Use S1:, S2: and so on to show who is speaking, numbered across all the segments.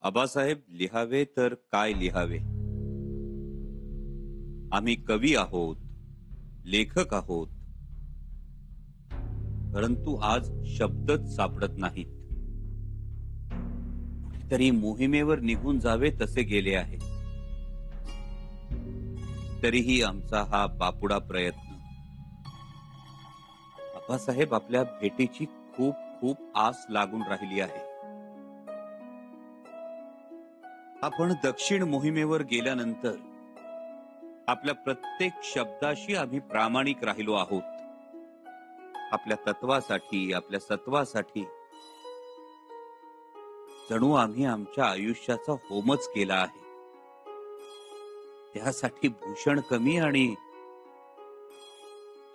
S1: आबासाहेब लिहावे तर काय लिहावे. आम्ही कवी आहोत, लेखक आहोत, परंतु आज शब्दच सापडत नाहीत. तरी मोहिमेवर निघून जावे तसे गेले आहे. तरीही आमचा हा बापुडा प्रयत्न. आबासाहेब, आपल्या भेटीची खूप खूप आस लागून राहिली आहे. आपण दक्षिण मोहिमेवर गेल्यानंतर आपल्या प्रत्येक शब्दाशी आम्ही प्रामाणिक राहिलो आहोत. आपल्या तत्वासाठी, आपल्या सत्वासाठी जणू आम्ही आमच्या आयुष्याचा होमच केला आहे. त्यासाठी भूषण कमी आणि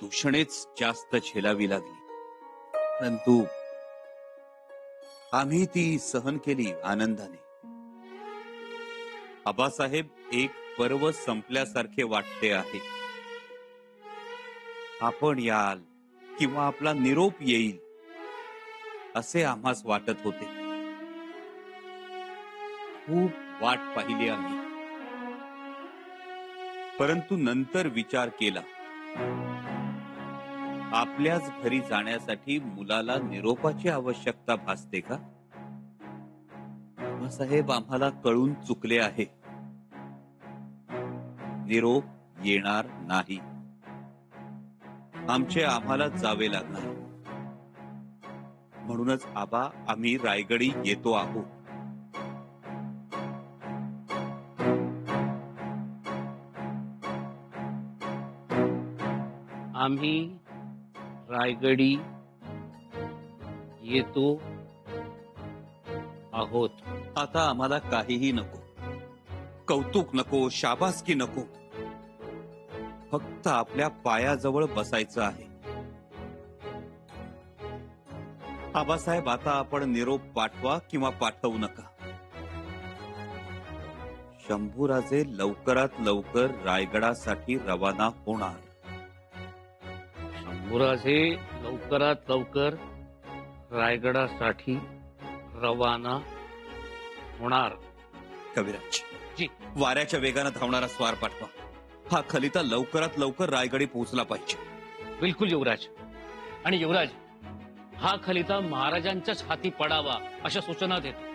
S1: दूषणेच जास्त झेलावी लागली. परंतु आम्ही ती सहन केली आनंदाने. आबासाहेब, एक पर्व संपल्यासारखे वाटते आहे. आपण याल किंवा आपला निरोप येईल असे आम्हास वाटत होते. खूप वाट पाहिली आम्ही, परंतु नंतर विचार केला. आपल्याच घरी जाण्यासाठी मुलाला निरोपाची आवश्यकता भासते का? आबासाहेब, आम्हाला कळून चुकले आहे. निरोप येणार नाही. आमचे आम्हाला जावे लागणार. म्हणूनच आबा, आम्ही रायगडी येतो आहोत.
S2: आम्ही रायगडी येतो आहोत.
S1: आता आम्हाला काहीही नको. कौतुक नको, शाबासकी नको. फक्त आपल्या पायाजवळ बसायचं आहे. आबासाहेब, आता आपण निरोप पाठवा किंवा पाठवू नका. शंभूराजे लवकरात लवकर रायगडासाठी रवाना होणार.
S2: शंभूराजे लवकरात लवकर रायगडासाठी रवाना होणार.
S1: कविराज
S2: जी.
S1: वाऱ्याच्या वेगानं धावणारा स्वार पाठवा. हा खलिता लवकरात लवकर रायगडी पोहोचला पाहिजे.
S2: बिलकुल युवराज. आणि युवराज, हा खलिता महाराजांच्याच हाती पडावा अशा सूचना देतो.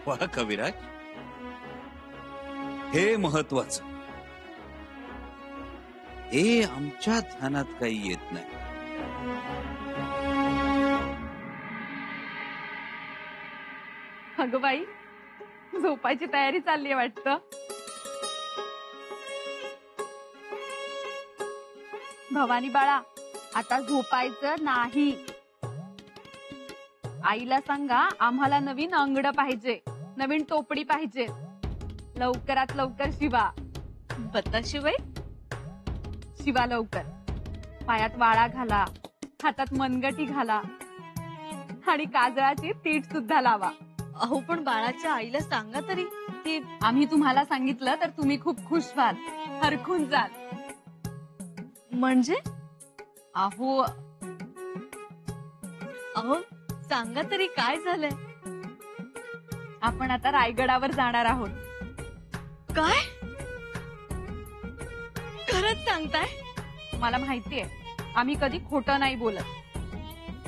S1: वा कविराज, हे महत्वाचं. हे आमच्या ध्यानात काही येत नाही.
S3: अगं बाई, झोपायची तयारी चालली वाटतं. भवानी बाळा, आता झोपायचं नाही. आईला सांगा, आम्हाला नवीन अंगड पाहिजे, नवीन टोपडी पाहिजे. लवकरात लवकर शिवा.
S4: बताशिवाय
S3: शिवा लवकर. पायात वाळा घाला, हातात मनगटी घाला आणि काजळाची तीट सुद्धा लावा.
S4: अहो, पण बाळाच्या आईला सांगा तरी.
S3: ती आम्ही तुम्हाला सांगितलं तर तुम्ही खूप खुश व्हाल, हरखून जाल.
S4: म्हणजे
S3: अहो
S4: अहो सांगा तरी काय झालंय.
S3: आपण आता रायगडावर जाणार आहोत.
S4: काय खरंच सांगताय?
S3: मला माहितीये, आम्ही कधी खोटं नाही बोलत.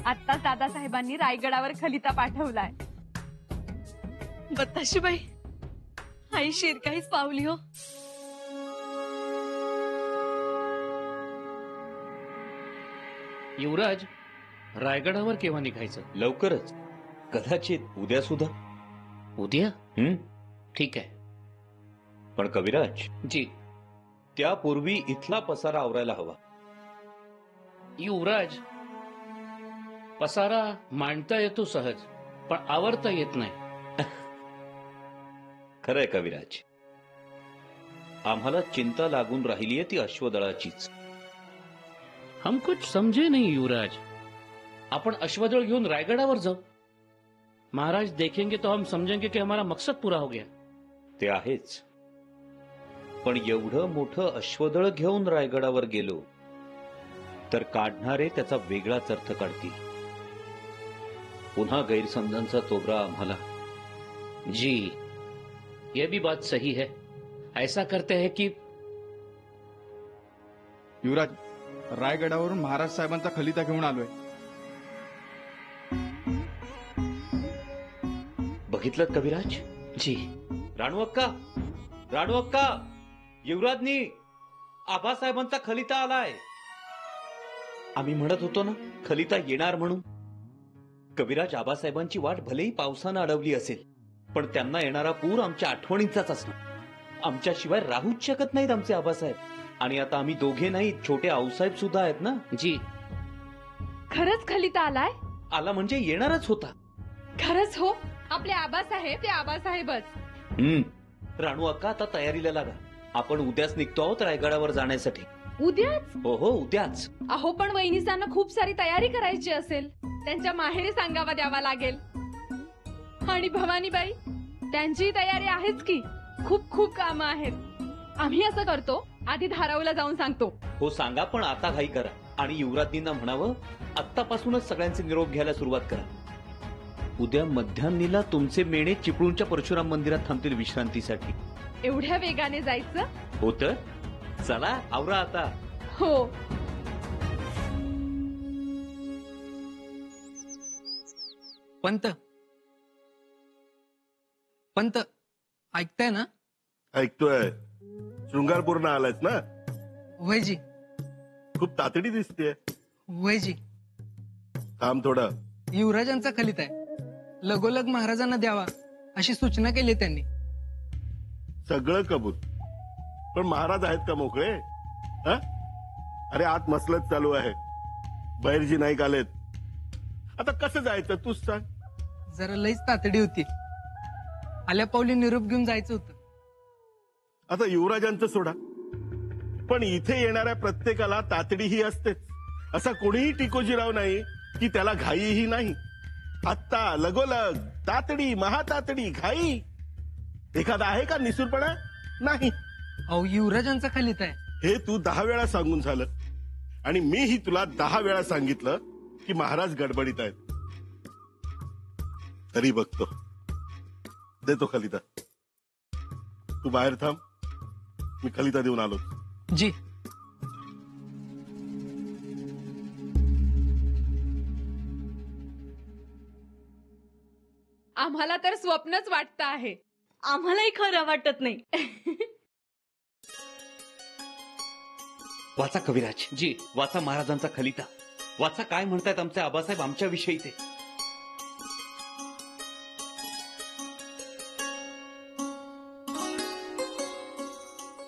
S3: आत्ताच दादासाहेबांनी रायगडावर खलिता पाठवलाय.
S4: बताशीबाई, आई शिरकाईच पावली हो.
S2: युवराज, रायगडावर केव्हा निघायचं?
S1: लवकरच, कदाचित उद्या सुद्धा.
S2: उद्या? ठीक आहे.
S1: पण कविराज,
S2: जी.
S1: त्यापूर्वी इथला पसारा आवरायला हवा.
S2: युवराज, पसारा मांडता येतो सहज, पण आवरता येत नाही.
S1: खरंय कविराज, आम्हाला चिंता लागून राहिली आहे ती अश्वदळाचीच.
S2: हम कुछ समझे नहीं युवराज. आपण अश्वदळ घेऊन रायगडावर जाऊ. महाराज देखेंगे तो हम समझेंगे कि हमारा मकसद पूरा हो गया.
S1: ते आहेच, पण एवढं मोठं अश्वदळ घेऊन रायगडावर गेलो तर काढणारे त्याचा वेगळाच अर्थ काढतील.
S2: पुन्हा गैरसमजांचा तोबरा आम्हाला. जी, ये भी बात सही है. ऐसा करते हैं कि
S5: युवराज, रायगडावरून महाराज साहेबांचा खलिता घेऊन आलोय.
S2: बघितलं कविराज? जी.
S1: राणू अक्का, युवराजनी आबासाहेबांचा खलिता आलाय. आम्ही म्हणत होतो ना खलिता येणार म्हणून. कविराज, आबासाहेबांची वाट भलेही पावसानं अडवली असेल, पण त्यांना येणारा पूर आमच्या आठवणींचाच असणार. आमच्याशिवाय राहूच शकत नाहीत आमचे आबासाहेब. आणि आता आम्ही दोघे नाही, छोटे आऊसाहेब सुद्धा आहेत ना.
S2: जी.
S3: खरंच खलिता आलाय?
S1: आला म्हणजे येणारच होता.
S3: खरंच हो, आपले आबासाहेब ते आबासाहेबच.
S1: राणू अक्का, आता तयारीला लागा. आपण उद्याच निघतो आहोत रायगडावर जाण्यासाठी.
S3: उद्याच?
S1: हो, उद्याच.
S3: अहो, पण वहिनीसांना खूप सारी तयारी करायची असेल. त्यांच्या माहेरी सांगावा द्यावा लागेल. आणि भवानीबाई, त्यांची तयारी आहेच की. खूप खूप कामं आहेत. आम्ही असं करतो, आधी धाराऊला जाऊन सांगतो.
S1: हो सांगा, पण आता घाई करा. आणि युवराजींना म्हणावं आत्तापासूनच सगळ्यांचे निरोप घ्यायला सुरुवात करा. उद्या मध्यान्नीला तुमचे मेणे चिपळूणच्या परशुराम मंदिरात थांबतील विश्रांतीसाठी.
S3: एवढ्या वेगाने जायचं?
S1: हो तर चला, आवरा आता.
S3: हो.
S6: पंत, ऐकताय ना?
S7: ऐकतोय. शृंगारपूरनं आलायस ना?
S6: वयजी.
S7: खूप तातडी दिसतेय.
S6: वयजी.
S7: थांब थोडं.
S6: युवराजांचा खलित आहे, लगोलग महाराजांना द्यावा अशी सूचना केली त्यांनी.
S7: सगळं कबूल, पण महाराज आहेत का मोकळे? हा? अरे आत मसलत चालू आहे. बैरजी नाईक आलेत. आता कसं जायचं तूच सांग.
S6: जरा लईच तातडी होती. आल्या पावली निरोप घेऊन जायचं होतं.
S7: आता युवराजांचं सोडा, पण इथे येणाऱ्या प्रत्येकाला तातडी ही असतेच. असा कोणीही टिकोजीराव नाही की त्याला घाईही नाही. आत्ता लगोलग तातडी, महातातडी, घाई एखादा आहे का निसूरपणा? नाही.
S6: अहो, युवराजांचा खलित आहे.
S7: हे तू 10 वेळा सांगून झालं, आणि मीही तुला 10 वेळा सांगितलं की महाराज गडबडीत आहेत. तरी बघतो, देतो खलिता. तू बाहेर थांब, मी खलिता देऊन आलो.
S6: जी.
S3: आम्हाला तर स्वप्नच वाटतं आहे.
S4: आम्हालाही खरं वाटत नाही.
S1: वाचा कविराज.
S2: जी.
S1: वाचा महाराजांचा खलिता. वाचा काय म्हणतायत आमचे आबासाहेब आमच्या विषयी ते.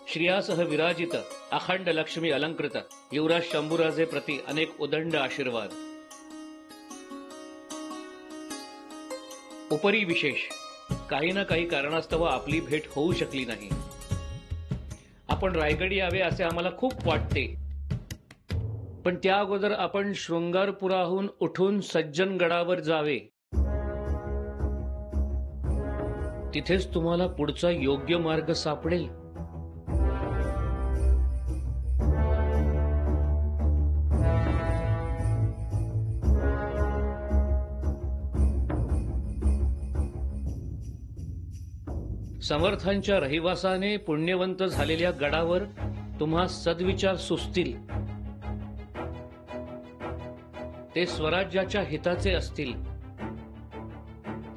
S2: श्रियासह विराजित अखंड लक्ष्मी अलंकृत युवराज शंभूराजे प्रति अनेक उदंड आशीर्वाद. उपरी विशेष, काही ना काही कारणास्तव आपली भेट होऊ शकली नाही. आपण रायगडी यावे असे आम्हाला खूप वाटते, पण त्या अगोदर आपण शृंगारपुराहून उठून सज्जनगडावर जावे. तिथेच तुम्हाला पुढचा योग्य मार्ग सापडेल. समर्थांच्या रहिवासाने पुण्यवंत झालेल्या गडावर तुम्हा सद्विचार सुचतील. ते स्वराज्याच्या हिताचे असतील.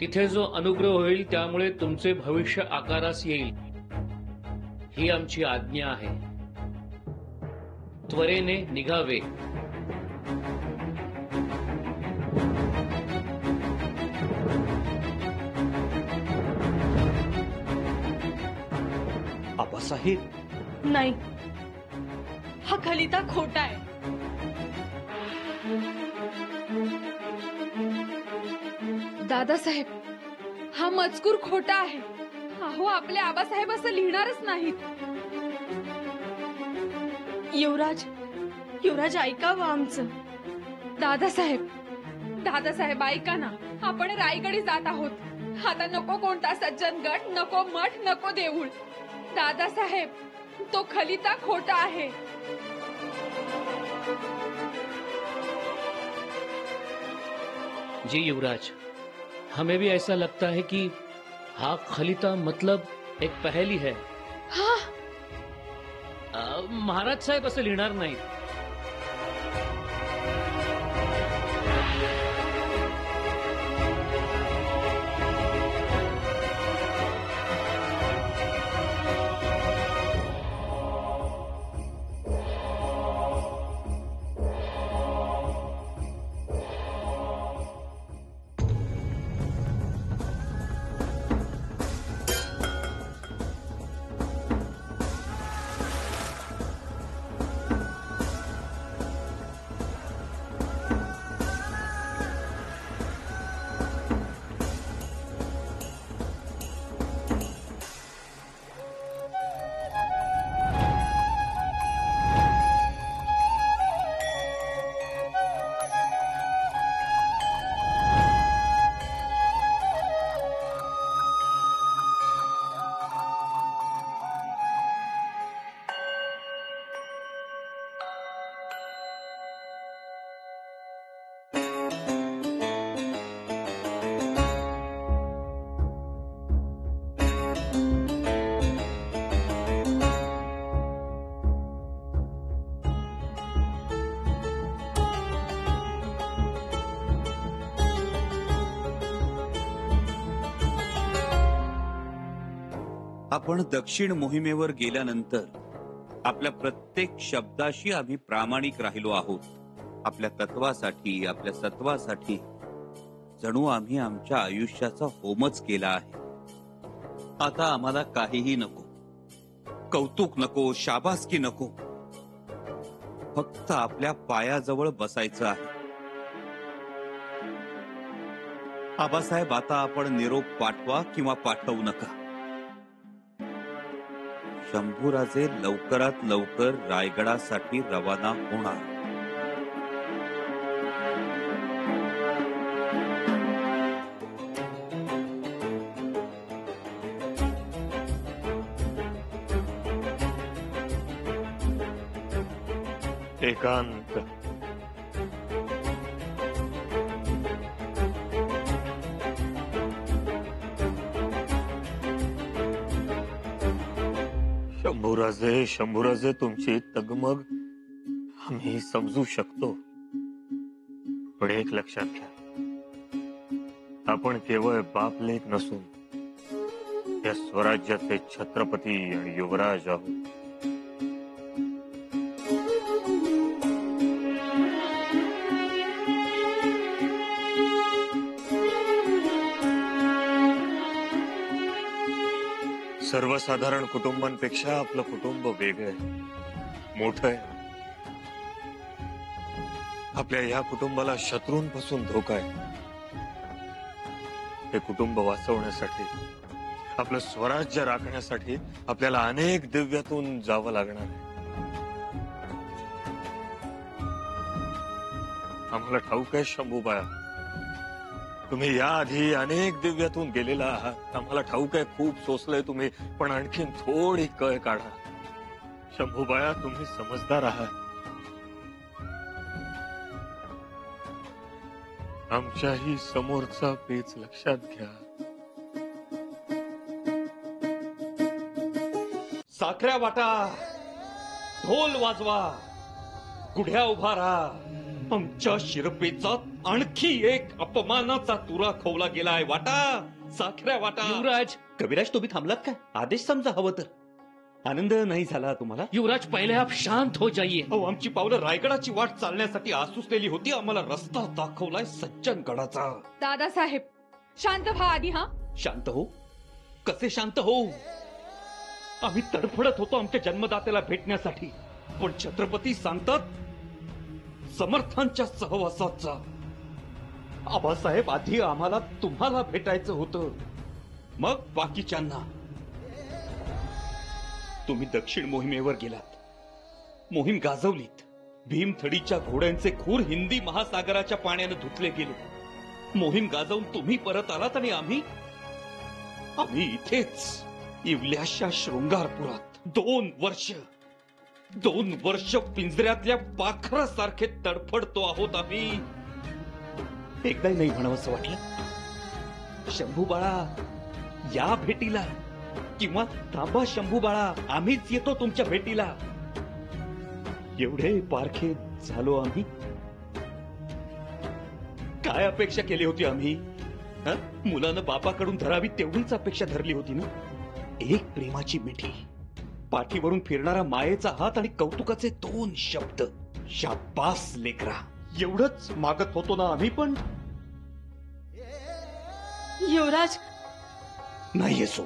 S2: तिथे जो अनुग्रह होईल त्यामुळे तुमचे भविष्य आकारास येईल. ही आमची आज्ञा आहे. त्वरेने निघावे.
S1: आबासाहेब,
S4: नाही, हा खलिता खोटा आहे.
S3: दादासाहेब, हा मजकूर खोटा आहे. अहो, आपले आबासाहेब असं लिहिणारच नाहीत.
S4: युवराज ऐकावं आमचं.
S3: दादासाहेब ऐका ना. आपण रायगडी जात आहोत. आता नको कोणता सज्जन गट, नको मठ, नको देऊळ. दादासाहेब, तो खलिता खोटा आहे.
S2: जी युवराज, हमें भी ऐसा लगता है कि हाँ खलीता मतलब एक पहेली है.
S3: हा
S2: महाराज साहेब असं लिहिणार नाहीत.
S1: आपण दक्षिण मोहिमेवर गेल्यानंतर आपल्या प्रत्येक शब्दाशी आम्ही प्रामाणिक राहिलो आहोत. आपल्या तत्वासाठी, आपल्या सत्वासाठी जणू आम्ही आमच्या आयुष्याचा होमच केला आहे. आता आम्हाला काहीही नको, कौतुक नको, शाबासकी नको, फक्त आपल्या पायाजवळ बसायचं आहे. आबासाहेब, आता आपण निरोप पाठवा किंवा पाठवू नका. शंभूराजे लवकरात लवकर रायगडासाठी रवाना होणार.
S8: एकांत. शंभूराजे तुमची तगमग आम्ही समजू शकतो, पण एक लक्षात घ्या, आपण केवळ बापलेक नसून या स्वराज्याचे छत्रपती आणि युवराज आहोत. सर्वसाधारण कुटुंबांपेक्षा आपलं कुटुंब वेगळं आहे, मोठं आहे. आपल्या या कुटुंबाला शत्रूंपासून धोका आहे. हे कुटुंब वाचवण्यासाठी, आपलं स्वराज्य राखण्यासाठी आपल्याला अनेक दिव्यातून जावं लागणार आहे. आम्हाला ठाऊक आहे शंभूबाया, तुम्ही याआधी अनेक दिव्यातून गेलेला आहात. आम्हाला ठाऊक आहे खूप सोसलंय तुम्ही, पण आणखीन थोडी कळ काढा. शंभूबाया, तुम्ही समजदार आहात. आमच्याही समोरचा पेच लक्षात घ्या.
S1: साखऱ्या वाटा, ढोल वाजवा, गुढ्या उभारा. आमच्या शिरपेचा आणखी एक अपमानाचा तुरा खोवला गेलाय. वाटा, साखऱ्या वाटा.
S2: युवराज,
S1: कविराज, तुम्ही थांबलात काय? आदेश समजा हवं तर. आनंद नाही झाला तुम्हाला?
S2: युवराज, पहिले आप शांत हो जाइए.
S1: अहो, आमची पावलं रायगडाची वाट चालण्यासाठी आसुसलेली होती. आम्हाला रस्ता दाखवलाय सज्जनगडाचा.
S3: दादासाहेब, शांत व्हा आधी. हा
S1: शांत हो? कसे शांत हो? आम्ही तडफडत होतो आमच्या जन्मदात्याला भेटण्यासाठी, पण छत्रपती सांगतात समर्थांच्या सहवासाचा. आबासाहेब, आधी आम्हाला तुम्हाला भेटायचं होतं, मग बाकीच्यांना. तुम्ही दक्षिण मोहिमेवर गेलात, मोहीम गाजवलीत. भीमथडीच्या घोड्यांचे खूर हिंदी महासागराच्या पाण्याने धुतले गेले. मोहीम गाजवून तुम्ही परत आलात आणि आम्ही इथेच इवल्याशा शृंगारपुरात 2 वर्ष पिंजऱ्यातल्या पाखरासारखे तडफडतो आहोत आम्ही. एकदाही नाही म्हणावंसं वाटलं? शंभू बाळा, या भेटीला, किंवा थांबा शंभू बाळा, आम्हीच येतो तुमच्या भेटीला. एवढे पारखे झालो आम्ही. काय अपेक्षा केली होती आम्ही? मुलानं बापाकडून धरावी तेवढीच अपेक्षा धरली होती ना. एक प्रेमाची मिठी, पाठीवरून फिरणारा मायेचा हात आणि कौतुकाचे 2 शब्द. शाबास लेकरा, एवढंच मागत होतो ना आम्ही. पण
S4: युवराज,
S1: नाही असो.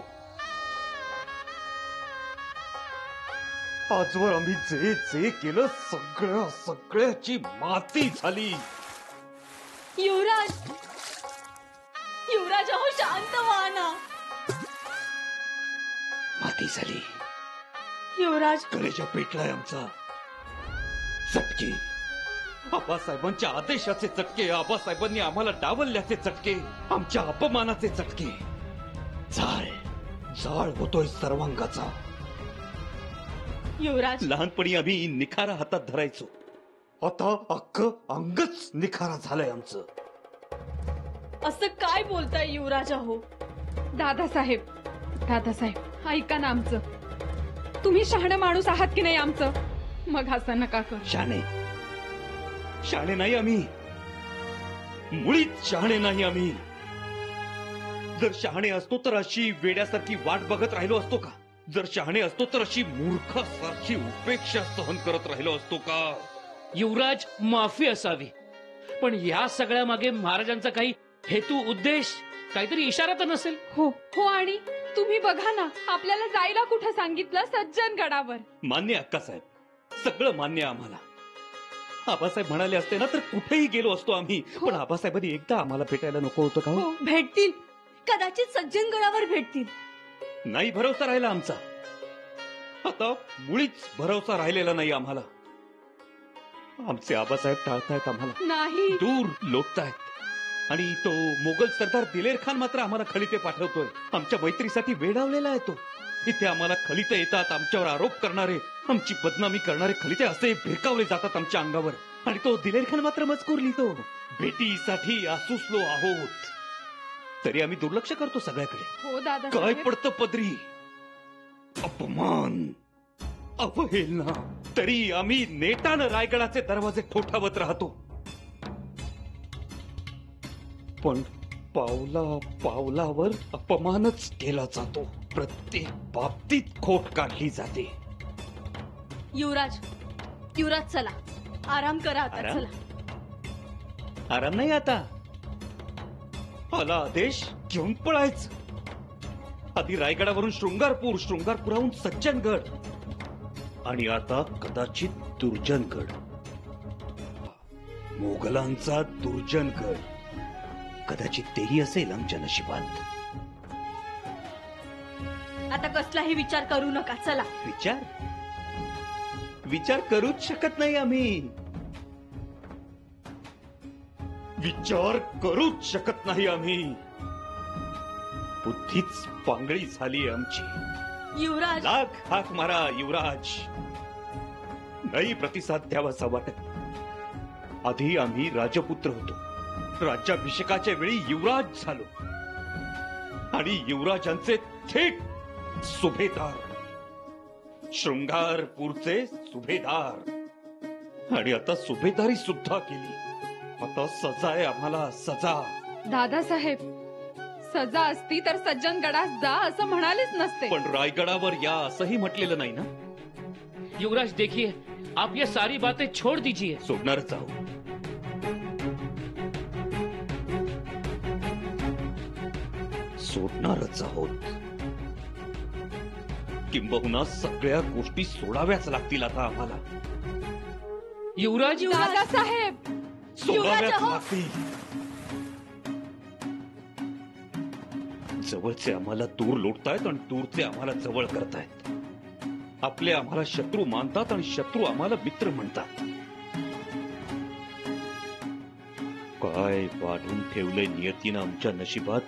S1: आजवर आम्ही जे जे केलं सगळ्याची माती झाली.
S4: युवराज, युवराज अहो शांत व्हा ना.
S1: माती झाली.
S4: युवराज,
S1: कलेजा पेटलाय आमचा. चटके, आबासाहेबांच्या आदेशाचे चटके, आबासाहेबांनी आम्हाला डावलल्याचे चटके, आमच्या अपमानाचे चटके. जाळ होतोय सर्वांगाचा.
S4: युवराज,
S1: लहानपणी आम्ही निखारा हातात धरायचो, आता अख्खं अंगच निखारा झालंय आमचं.
S4: असं काय बोलताय युवराज अहो?
S3: दादासाहेब, ऐका ना आमचं. तुम्ही शहाणं माणूस आहात की नाही आमचं? मग असं नका करू.
S1: शहाणे नाही आम्ही, मुळीच शहाणे नाही आम्ही. जर शहाणे असतो तर अशी वेड्यासारखी वाट बघत राहिलो असतो का? जर शहाणे असतो तर अशी मूर्खासारखी उपेक्षा सहन करत राहिलो असतो का?
S2: युवराज, माफी असावी, पण या सगळ्या मागे महाराजांचा काही हेतू, उद्देश, काहीतरी इशारा तर नसेल?
S3: हो आणि तुम्ही बघा ना, आपल्याला जायला कुठं सांगितलं? सज्जनगडावर.
S1: मान्य अक्कासाहेब, सगळं मान्य आम्हाला. आबासाहेब म्हणाले असते ना तर कुठेही गेलो असतो आम्ही. पण आबासाहेबांनी एकदा आम्हाला भेटायला नको होतं का?
S4: भेटतील, कदाचित सज्जनगडावर भेटतील.
S1: नाही भरोसा राहिला आमचा. आता मुळीच भरोसा राहिलेला नाही आम्हाला. आमचे आबासाहेब टाळतायत आम्हाला,
S3: नाही,
S1: दूर लोटतायत. आणि तो मोगल सरदार दिलेर खान मात्र आम्हाला खलिते पाठवतोय. आमच्या मैत्रीसाठी वेडावलेला आहे तो. इथे आम्हाला खलिते येतात, आमच्यावर आरोप करणारे, आमची बदनामी करणारे खलिते असे भिरकावले जातात आमच्या अंगावर. आणि तो दिलेर खान मात्र मजकूर लिहितो, भेटीसाठी आसुसलो आहोत. तरी आम्ही दुर्लक्ष करतो सगळ्याकडे.
S3: हो दादा.
S1: काय पडतं पदरी? अपमान, अवहेलना. तरी आम्ही नेटानं रायगडाचे दरवाजे ठोठावत राहतो. पण पावलावर अपमानच केला जातो. प्रत्येक बाबतीत खोट काढली जाते.
S4: युवराज, चला आराम करा आता.
S1: आराम?
S4: चला.
S1: आराम नाही आता. आला आदेश, घेऊन पळायचं. आधी रायगडावरून शृंगारपुराहून सज्जनगड, आणि आता कदाचित दुर्जनगड. मोगलांचा दुर्जनगड कदाचित तेही असेल आमच्या नशिबात.
S4: आता कसलाही विचार करू नका. चला.
S1: विचार करूच शकत नाही आम्ही. विचार करूच शकत नाही आम्ही. बुद्धीच पांगळी झाली आमची.
S4: युवराज,
S1: लाख हाक मारा युवराज, नाही प्रतिसाद द्यावासा वाटत. आधी आम्ही राजपुत्र होतो, राज्याभिषेकाच्या वेळी युवराज झालो, आणि युवराजांचे थेट सुभेदार, शृंगारपूरचे सुभेदार. आणि आता सुभेदारी सुद्धा केली. आता सजा आहे आम्हाला, सजा.
S3: दादासाहेब, सजा असती तर सज्जनगडास जा असं म्हणालेच नसते.
S1: पण रायगडावर या असंही म्हटलेलं नाही ना.
S2: युवराज, देखिए, आप ये सारी बातें छोड़ दीजिए.
S1: सोडणारच आहोत. सोडणारच आहोत. किंबहुना सगळ्या गोष्टी सोडाव्याच लागतील आता आम्हाला.
S2: युवराज,
S3: दादासाहेब,
S1: सोडाव्याच
S4: युवराज,
S1: लागतील. जवळचे आम्हाला दूर लोटतायत आणि दूरचे आम्हाला जवळ करतायत. आपले आम्हाला शत्रू मानतात आणि शत्रू आम्हाला मित्र म्हणतात. काय वाढून ठेवलंय नियतीनं आमच्या नशिबात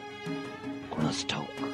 S1: कोणास ठाऊक.